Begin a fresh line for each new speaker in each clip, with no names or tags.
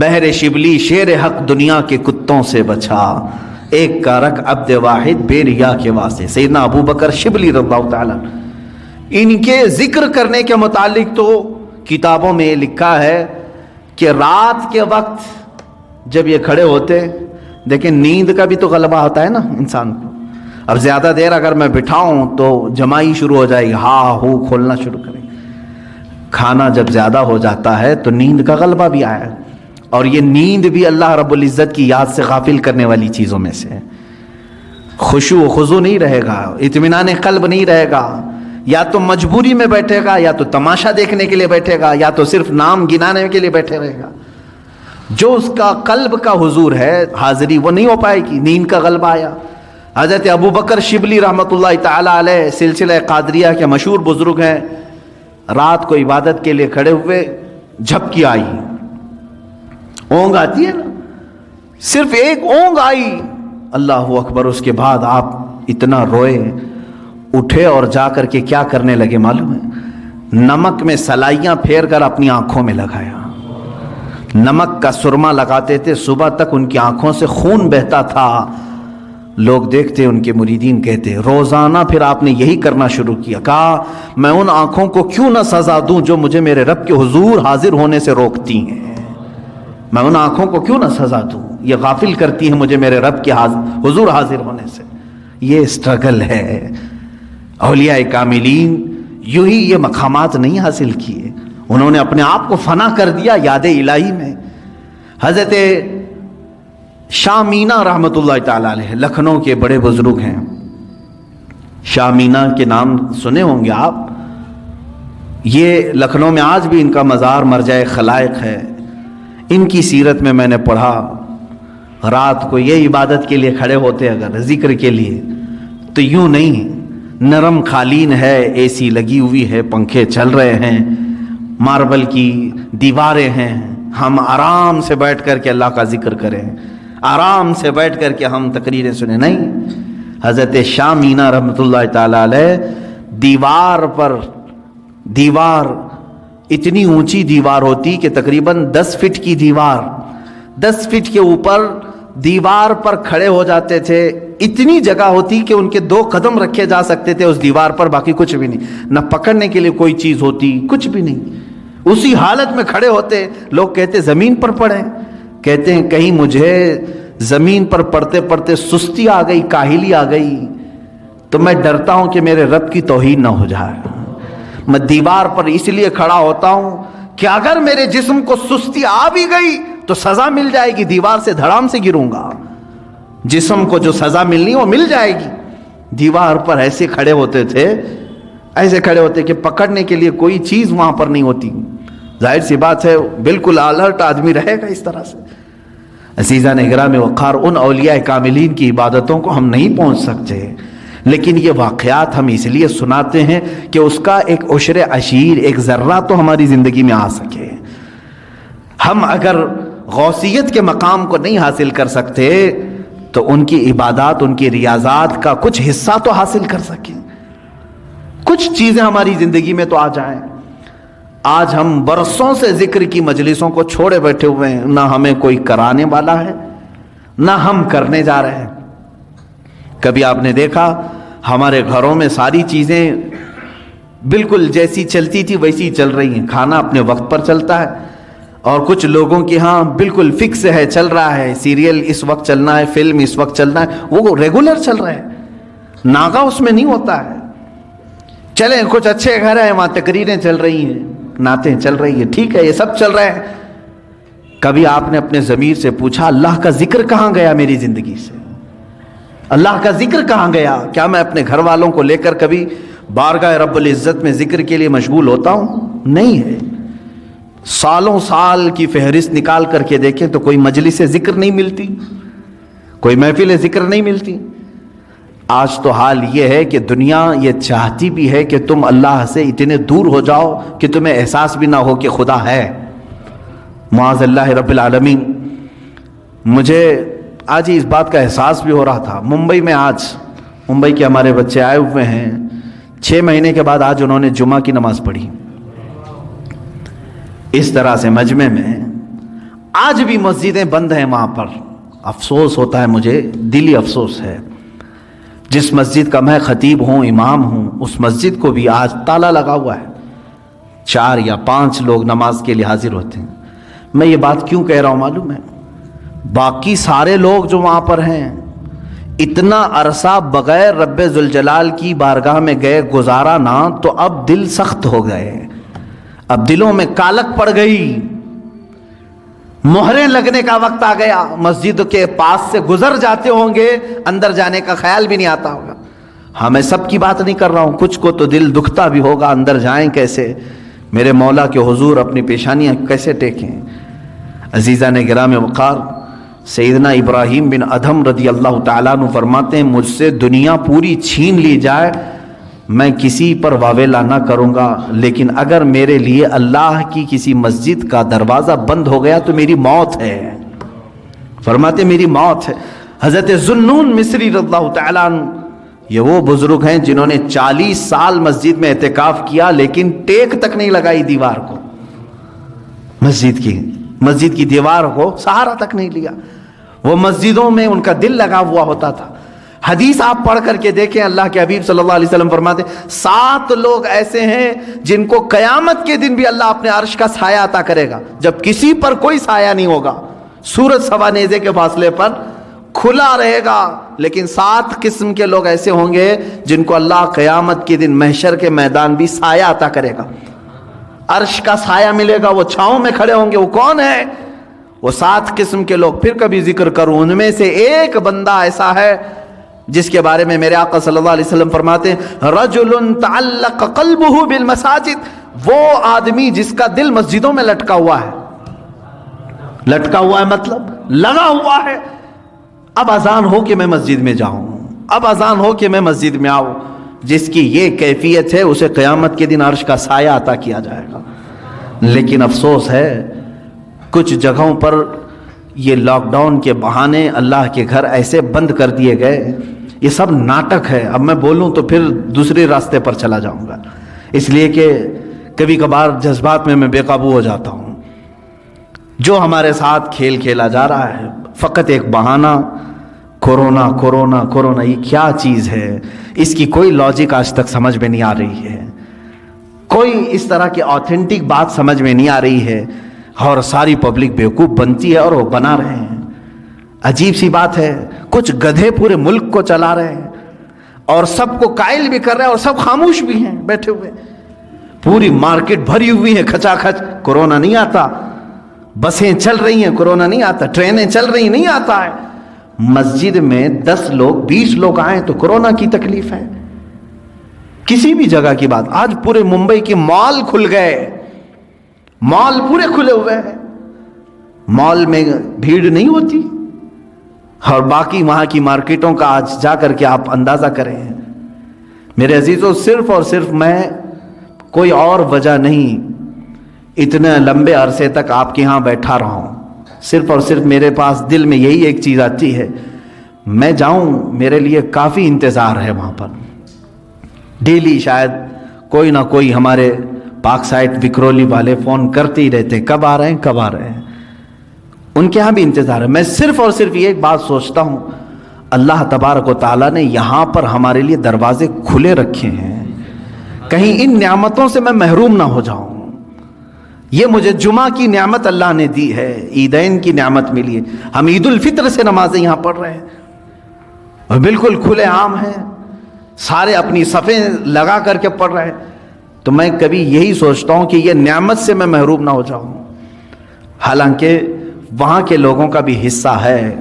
بہر شبلی شیر حق دنیا کے کتوں سے بچا، ایک کا رکھ عبد واحد بے ریا کے واسطے۔ سیدنا ابو بکر شبلی رضی اللہ تعالیٰ ان کے ذکر کرنے کے متعلق تو کتابوں میں لکھا ہے کہ رات کے وقت جب یہ کھڑے ہوتے، دیکھیں نیند کا بھی تو غلبہ ہوتا ہے نا انسان کو، اب زیادہ دیر اگر میں بٹھاؤں تو جمائی شروع ہو جائے گی، ہاں ہو کھولنا شروع کریں، کھانا جب زیادہ ہو جاتا ہے تو نیند کا غلبہ بھی آیا، اور یہ نیند بھی اللہ رب العزت کی یاد سے غافل کرنے والی چیزوں میں سے ہے۔ خشوع و خضوع نہیں رہے گا، اطمینان قلب نہیں رہے گا، یا تو مجبوری میں بیٹھے گا، یا تو تماشا دیکھنے کے لیے بیٹھے گا، یا تو صرف نام گنانے کے لیے بیٹھے رہے گا۔ جو اس کا قلب کا حضور ہے، حاضری، وہ نہیں ہو پائے گی، نیند کا غلبہ آیا۔ حضرت ابو بکر شبلی رحمۃ اللہ تعالی علیہ سلسلہ قادریہ کے مشہور بزرگ ہیں، رات کو عبادت کے لیے کھڑے ہوئے، جھپکی آئی، اونگ آتی ہے نا، صرف ایک اونگ آئی، اللہ اکبر، اس کے بعد آپ اتنا روئے، اٹھے اور جا کر کے کیا کرنے لگے معلوم ہے؟ نمک میں سلائیاں پھیر کر اپنی آنکھوں میں لگایا، نمک کا سرما لگاتے تھے، صبح تک ان کی آنکھوں سے خون بہتا تھا، لوگ دیکھتے، ان کے مریدین کہتے، روزانہ پھر آپ نے یہی کرنا شروع کیا، کہا میں ان آنکھوں کو کیوں نہ سزا دوں جو مجھے میرے رب کے حضور حاضر ہونے سے روکتی ہیں، میں ان آنکھوں کو کیوں نہ سزا دوں، یہ غافل کرتی ہیں مجھے میرے رب کے حضور حاضر ہونے سے۔ یہ اسٹرگل ہے۔ اولیاء کاملین یوں ہی یہ مقامات نہیں حاصل کیے، انہوں نے اپنے آپ کو فنا کر دیا یاد الہی میں۔ حضرت شاہ مینا رحمۃ اللہ تعالیٰ علیہ لکھنؤ کے بڑے بزرگ ہیں، شاہ مینا کے نام سنے ہوں گے آپ، یہ لکھنؤ میں آج بھی ان کا مزار مرجع خلائق ہے۔ ان کی سیرت میں نے پڑھا، رات کو یہ عبادت کے لیے کھڑے ہوتے اگر ذکر کے لیے تو یوں نہیں، نرم قالین ہے، اے سی لگی ہوئی ہے، پنکھے چل رہے ہیں، ماربل کی دیواریں ہیں، ہم آرام سے بیٹھ کر کے اللہ کا ذکر کریں، آرام سے بیٹھ کر کے ہم تقریریں سنیں، نہیں۔ حضرت شاہ مینا رحمۃ اللہ تعالیٰ علیہ دیوار اتنی اونچی دیوار ہوتی کہ تقریباً 10 فٹ کی دیوار، 10 فٹ کے اوپر دیوار پر کھڑے ہو جاتے تھے، اتنی جگہ ہوتی کہ ان کے 2 قدم رکھے جا سکتے تھے اس دیوار پر، باقی کچھ بھی نہیں، نہ پکڑنے کے لیے کوئی چیز ہوتی، کچھ بھی نہیں، اسی حالت میں کھڑے ہوتے۔ لوگ کہتے زمین پر پڑھیں، کہتے ہیں کہیں مجھے زمین پر پڑھتے پڑھتے سستی آ گئی، کاہلی آ گئی تو میں ڈرتا ہوں کہ میرے رب کی توہین نہ ہو جائے، میں دیوار پر اس لیے کھڑا ہوتا ہوں کہ اگر میرے جسم کو سستی آ بھی گئی تو سزا مل جائے گی، دیوار سے دھڑام سے گروں گا، جسم کو جو سزا ملنی وہ مل جائے گی۔ دیوار پر ایسے کھڑے ہوتے تھے، ایسے کھڑے ہوتے کہ پکڑنے کے لیے کوئی چیز وہاں پر نہیں ہوتی، ظاہر سی بات ہے بالکل الرٹ آدمی رہے گا اس طرح سے۔ عزیزان اکرام وقار، ان اولیاء کاملین کی عبادتوں کو ہم نہیں پہنچ سکتے، لیکن یہ واقعات ہم اس لیے سناتے ہیں کہ اس کا ایک عشر عشیر، ایک ذرہ تو ہماری زندگی میں آ سکے۔ ہم اگر غوثیت کے مقام کو نہیں حاصل کر سکتے تو ان کی عبادات، ان کی ریاضات کا کچھ حصہ تو حاصل کر سکیں، کچھ چیزیں ہماری زندگی میں تو آ جائیں۔ آج ہم برسوں سے ذکر کی مجلسوں کو چھوڑے بیٹھے ہوئے ہیں، نہ ہمیں کوئی کرانے والا ہے نہ ہم کرنے جا رہے ہیں۔ کبھی آپ نے دیکھا ہمارے گھروں میں ساری چیزیں بالکل جیسی چلتی تھی ویسی چل رہی ہیں، کھانا اپنے وقت پر چلتا ہے، اور کچھ لوگوں کی ہاں بالکل فکس ہے، چل رہا ہے، سیریل اس وقت چلنا ہے، فلم اس وقت چلنا ہے، وہ ریگولر چل رہا ہے، ناغہ اس میں نہیں ہوتا ہے۔ چلیں کچھ اچھے گھر ہیں وہاں تقریریں چل رہی ہیں، نعتیں چل رہی ہیں، ٹھیک ہے، یہ سب چل رہے ہیں۔ کبھی آپ نے اپنے ضمیر سے پوچھا اللہ کا ذکر کہاں گیا میری زندگی سے؟ اللہ کا ذکر کہاں گیا؟ کیا میں اپنے گھر والوں کو لے کر کبھی بارگاہ رب العزت میں ذکر کے لیے مشغول ہوتا ہوں؟ نہیں ہے۔ سالوں سال کی فہرست نکال کر کے دیکھیں تو کوئی مجلس ذکر نہیں ملتی، کوئی محفل ذکر نہیں ملتی۔ آج تو حال یہ ہے کہ دنیا یہ چاہتی بھی ہے کہ تم اللہ سے اتنے دور ہو جاؤ کہ تمہیں احساس بھی نہ ہو کہ خدا ہے، معاذ اللہ رب العالمین۔ مجھے آج ہی اس بات کا احساس بھی ہو رہا تھا، ممبئی میں آج ممبئی کے ہمارے بچے آئے ہوئے ہیں، 6 مہینے کے بعد آج انہوں نے جمعہ کی نماز پڑھی، اس طرح سے مجمع میں آج بھی مسجدیں بند ہیں وہاں پر. افسوس ہوتا ہے مجھے, دلی افسوس ہے. جس مسجد کا میں خطیب ہوں, امام ہوں, اس مسجد کو بھی آج تالا لگا ہوا ہے. 4 یا 5 لوگ نماز کے لیے حاضر ہوتے ہیں. میں یہ بات کیوں کہہ رہا ہوں معلوم ہے؟ باقی سارے لوگ جو وہاں پر ہیں اتنا عرصہ بغیر رب ذوالجلال کی بارگاہ میں گئے گزارا نہ, تو اب دل سخت ہو گئے, اب دلوں میں کالک پڑ گئی, مہریں لگنے کا وقت آ گیا. مسجد کے پاس سے گزر جاتے ہوں گے, اندر جانے کا خیال بھی نہیں آتا ہوگا. ہاں میں سب کی بات نہیں کر رہا ہوں, کچھ کو تو دل دکھتا بھی ہوگا, اندر جائیں کیسے, میرے مولا کے حضور اپنی پیشانیاں کیسے ٹیکیں. عزیزان گرامی وقار, سیدنا ابراہیم بن ادھم رضی اللہ تعالیٰ عنہ فرماتے ہیں, مجھ سے دنیا پوری چھین لی جائے میں کسی پر واویلا نہ کروں گا, لیکن اگر میرے لیے اللہ کی کسی مسجد کا دروازہ بند ہو گیا تو میری موت ہے. فرماتے میری موت ہے. حضرت ذوالنون مصری رضی اللہ تعالیٰ عنہ, یہ وہ بزرگ ہیں جنہوں نے 40 سال مسجد میں اعتکاف کیا لیکن ٹیک تک نہیں لگائی دیوار کو, مسجد کی دیوار کو سہارا تک نہیں لیا. وہ مسجدوں میں ان کا دل لگا ہوا ہوتا تھا. حدیث آپ پڑھ کر کے دیکھیں, اللہ کے حبیب صلی اللہ علیہ وسلم فرماتے 7 لوگ ایسے ہیں جن کو قیامت کے دن بھی اللہ اپنے عرش کا سایہ عطا کرے گا, جب کسی پر کوئی سایہ نہیں ہوگا, سورج سوا نیزے کے فاصلے پر کھلا رہے گا. لیکن 7 قسم کے لوگ ایسے ہوں گے جن کو اللہ قیامت کے دن محشر کے میدان بھی سایہ عطا کرے گا, عرش کا سایہ ملے گا, وہ چھاؤں میں کھڑے ہوں گے. وہ کون ہے؟ وہ 7 قسم کے لوگ پھر کبھی ذکر کروں. ان میں سے ایک بندہ ایسا ہے جس کے بارے میں میرے آقا صلی اللہ علیہ وسلم فرماتے ہیں رجل تعلق قلبہ بالمساجد, وہ آدمی جس کا دل مسجدوں میں لٹکا ہوا ہے. لٹکا ہوا ہے مطلب لگا ہوا ہے, اب اذان ہو کہ میں مسجد میں جاؤں, اب اذان ہو کہ میں مسجد میں آؤں. جس کی یہ کیفیت ہے اسے قیامت کے دن عرش کا سایہ عطا کیا جائے گا. لیکن افسوس ہے کچھ جگہوں پر یہ لاک ڈاؤن کے بہانے اللہ کے گھر ایسے بند کر دیے گئے. یہ سب ناٹک ہے. اب میں بولوں تو پھر دوسرے راستے پر چلا جاؤں گا, اس لیے کہ کبھی کبھار جذبات میں بے قابو ہو جاتا ہوں. جو ہمارے ساتھ کھیل کھیلا جا رہا ہے فقط ایک بہانہ, کورونا کورونا کورونا, یہ کیا چیز ہے؟ اس کی کوئی لاجک آج تک سمجھ میں نہیں آ رہی ہے, کوئی اس طرح کی آتھینٹک بات سمجھ میں نہیں آ رہی ہے, اور ساری پبلک بیوقوف بنتی ہے اور وہ بنا رہے ہیں. عجیب سی بات ہے, کچھ گدھے پورے ملک کو چلا رہے ہیں اور سب کو قائل بھی کر رہے ہیں اور سب خاموش بھی ہیں بیٹھے ہوئے. پوری مارکیٹ بھری ہوئی ہے کھچا کھچ, کورونا نہیں آتا. بسیں چل رہی ہیں, کورونا نہیں آتا. ٹرینیں چل رہی, نہیں آتا ہے. مسجد میں 10 لوگ 20 لوگ آئیں تو کورونا کی تکلیف ہے. کسی بھی جگہ کی بات, آج پورے ممبئی کے مال کھل گئے, مال پورے کھلے ہوئے ہیں, مال میں بھیڑ نہیں ہوتی. اور باقی وہاں کی مارکیٹوں کا آج جا کر کے آپ اندازہ کریں. میرے عزیزوں, صرف اور صرف میں, کوئی اور وجہ نہیں, اتنے لمبے عرصے تک آپ کے ہاں بیٹھا رہا ہوں, صرف اور صرف میرے پاس دل میں یہی ایک چیز آتی ہے, میں جاؤں, میرے لیے کافی انتظار ہے وہاں پر. ڈیلی شاید کوئی نہ کوئی ہمارے پاک سائٹ وکرولی والے فون کرتے ہی رہتے ہیں, کب آ رہے ہیں کب آ رہے ہیں. ان کے ہاں بھی انتظار ہے. میں صرف اور صرف یہ ایک بات سوچتا ہوں, اللہ تبارک و تعالیٰ نے یہاں پر ہمارے لیے دروازے کھلے رکھے ہیں, کہیں ان نعمتوں سے میں محروم نہ ہو جاؤں. یہ مجھے جمعہ کی نعمت اللہ نے دی ہے, عیدین کی نعمت ملی ہے. ہم عید الفطر سے نمازیں یہاں پڑھ رہے ہیں اور بالکل کھلے عام ہیں, سارے اپنی صفیں لگا کر کے پڑھ رہے ہیں. تو میں کبھی یہی سوچتا ہوں کہ یہ نعمت سے میں محروم نہ ہو جاؤں. حالانکہ وہاں کے لوگوں کا بھی حصہ ہے,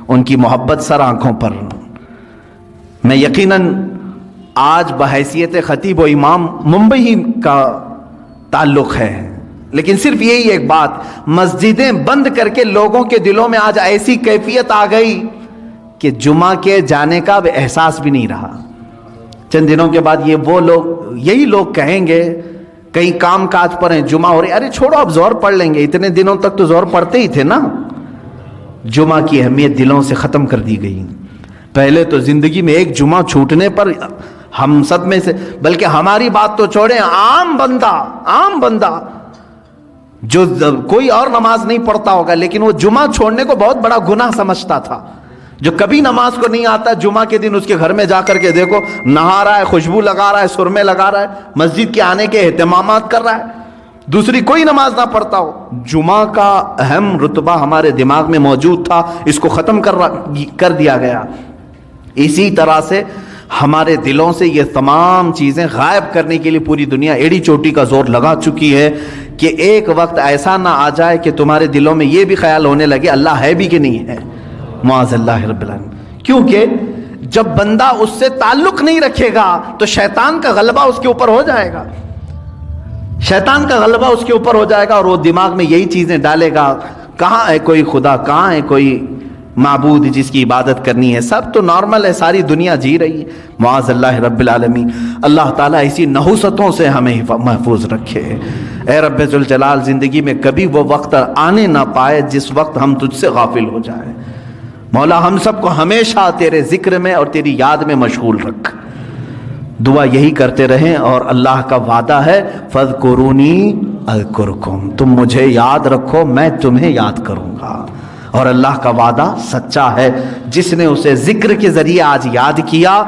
ان کی محبت سر آنکھوں پر. میں یقیناً آج بحیثیت خطیب و امام ممبئی کا تعلق ہے, لیکن صرف یہی ایک بات, مسجدیں بند کر کے لوگوں کے دلوں میں آج ایسی کیفیت آ گئی کہ جمعہ کے جانے کا اب احساس بھی نہیں رہا. چند دنوں کے بعد یہ وہ لوگ, یہی لوگ کہیں گے کہیں کام کاج پر ہیں, جمعہ ہو رہی, ارے چھوڑو اب زور پڑھ لیں گے. اتنے دنوں تک تو زور پڑھتے ہی تھے نا. جمعہ کی اہمیت دلوں سے ختم کر دی گئی. پہلے تو زندگی میں ایک جمعہ چھوٹنے پر ہم صدمے سے, بلکہ ہماری بات تو چھوڑیں, عام بندہ جو کوئی اور نماز نہیں پڑھتا ہوگا لیکن وہ جمعہ چھوڑنے کو بہت بڑا گناہ سمجھتا تھا. جو کبھی نماز کو نہیں آتا، جمعہ کے دن اس کے گھر میں جا کر کے دیکھو، نہا رہا ہے، خوشبو لگا رہا ہے، سرمے لگا رہا ہے، مسجد کے آنے کے اہتمامات کر رہا ہے، دوسری کوئی نماز نہ پڑھتا ہو. جمعہ کا اہم رتبہ ہمارے دماغ میں موجود تھا، اس کو ختم کر دیا گیا. اسی طرح سے ہمارے دلوں سے یہ تمام چیزیں غائب کرنے کے لیے پوری دنیا ایڑی چوٹی کا زور لگا چکی ہے کہ ایک وقت ایسا نہ آ جائے کہ تمہارے دلوں میں یہ بھی خیال ہونے لگے اللہ ہے بھی کہ نہیں ہے. معاذ اللہ رب العالمین. کیونکہ جب بندہ اس سے تعلق نہیں رکھے گا تو شیطان کا غلبہ اس کے اوپر ہو جائے گا، شیطان کا غلبہ اس کے اوپر ہو جائے گا اور وہ دماغ میں یہی چیزیں ڈالے گا، کہاں ہے کوئی خدا، کہاں ہے کوئی معبود جس کی عبادت کرنی ہے، سب تو نارمل ہے، ساری دنیا جی رہی ہے. معاذ اللہ رب العالمین. اللہ تعالیٰ اسی نحوستوں سے ہمیں محفوظ رکھے. اے رب ذوالجلال، زندگی میں کبھی وہ وقت آنے نہ پائے جس وقت ہم تجھ سے غافل ہو جائیں. مولا ہم سب کو ہمیشہ تیرے ذکر میں اور تیری یاد میں مشغول رکھ. دعا یہی کرتے رہیں اور اللہ کا وعدہ ہے فَاذْكُرُونِي أَذْكُرْكُمْ، تم مجھے یاد رکھو میں تمہیں یاد کروں گا. اور اللہ کا وعدہ سچا ہے، جس نے اسے ذکر کے ذریعے آج یاد کیا